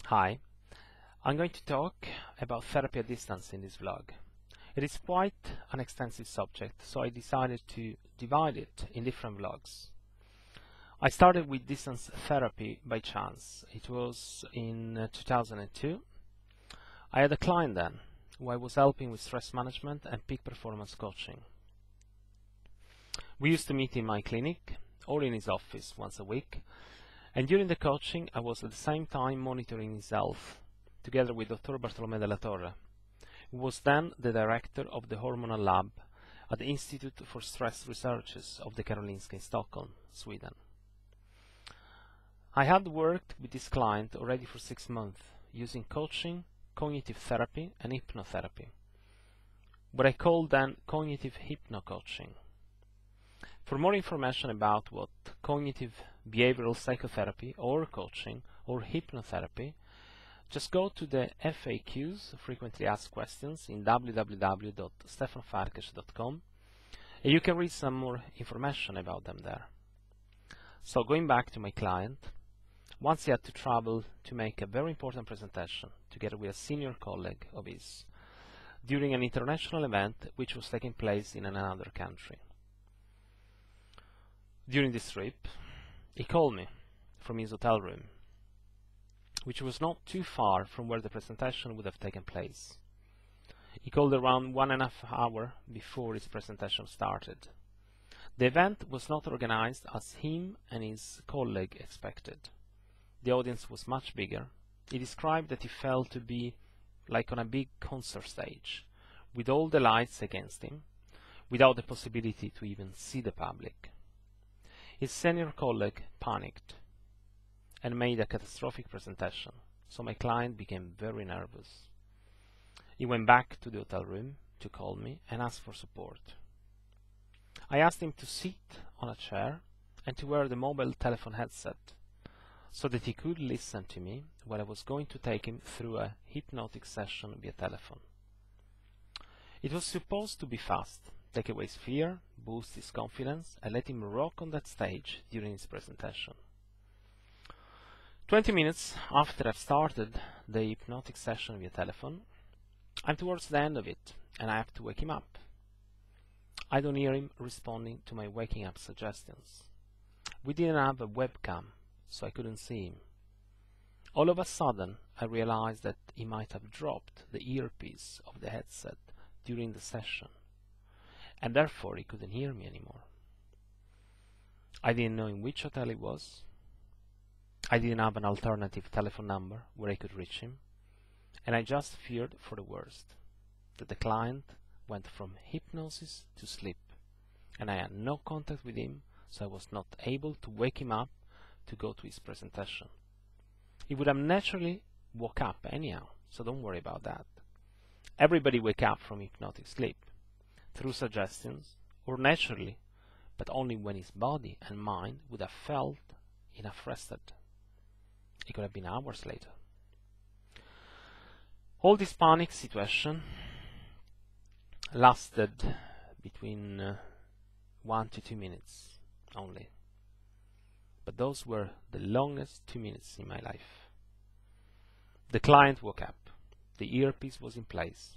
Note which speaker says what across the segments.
Speaker 1: Hi, I'm going to talk about therapy at distance in this vlog. It is quite an extensive subject, so I decided to divide it in different vlogs. I started with distance therapy by chance. It was in 2002. I had a client then, who I was helping with stress management and peak performance coaching. We used to meet in my clinic or in his office once a week, and during the coaching I was at the same time monitoring his health, together with Dr. Bartolomé della Torre, who was then the director of the hormonal lab at the Institute for Stress Researches of the Karolinska in Stockholm, Sweden. I had worked with this client already for 6 months, using coaching, cognitive therapy and hypnotherapy, what I called then cognitive hypno-coaching. For more information about what cognitive behavioral psychotherapy or coaching or hypnotherapy, just go to the FAQs, frequently asked questions, in www.stefanfarkas.com, and you can read some more information about them there. So going back to my client, once he had to travel to make a very important presentation together with a senior colleague of his during an international event which was taking place in another country. During this trip, he called me from his hotel room, which was not too far from where the presentation would have taken place. He called around 1.5 hours before his presentation started. The event was not organized as him and his colleague expected. The audience was much bigger. He described that he felt to be like on a big concert stage, with all the lights against him, without the possibility to even see the public. His senior colleague panicked and made a catastrophic presentation, so my client became very nervous. He went back to the hotel room to call me and ask for support. I asked him to sit on a chair and to wear the mobile telephone headset so that he could listen to me while I was going to take him through a hypnotic session via telephone. It was supposed to be fast, take away his fear, boost his confidence, and let him rock on that stage during his presentation. 20 minutes after I've started the hypnotic session via telephone, I'm towards the end of it, and I have to wake him up. I don't hear him responding to my waking up suggestions. We didn't have a webcam, so I couldn't see him. All of a sudden, I realized that he might have dropped the earpiece of the headset during the session, and therefore he couldn't hear me anymore. I didn't know in which hotel he was. I didn't have an alternative telephone number where I could reach him, and I just feared for the worst, that the client went from hypnosis to sleep, and I had no contact with him, so I was not able to wake him up to go to his presentation. He would have naturally woke up anyhow, so don't worry about that. Everybody wake up from hypnotic sleep, through suggestions, or naturally, but only when his body and mind would have felt enough rested. It could have been hours later. All this panic situation lasted between 1 to 2 minutes only. But those were the longest 2 minutes in my life. The client woke up. The earpiece was in place.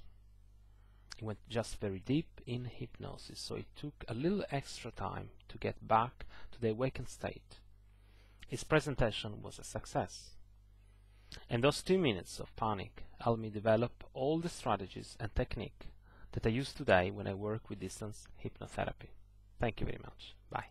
Speaker 1: He went just very deep in hypnosis, so it took a little extra time to get back to the awakened state. His presentation was a success. And those 2 minutes of panic helped me develop all the strategies and technique that I use today when I work with distance hypnotherapy. Thank you very much. Bye.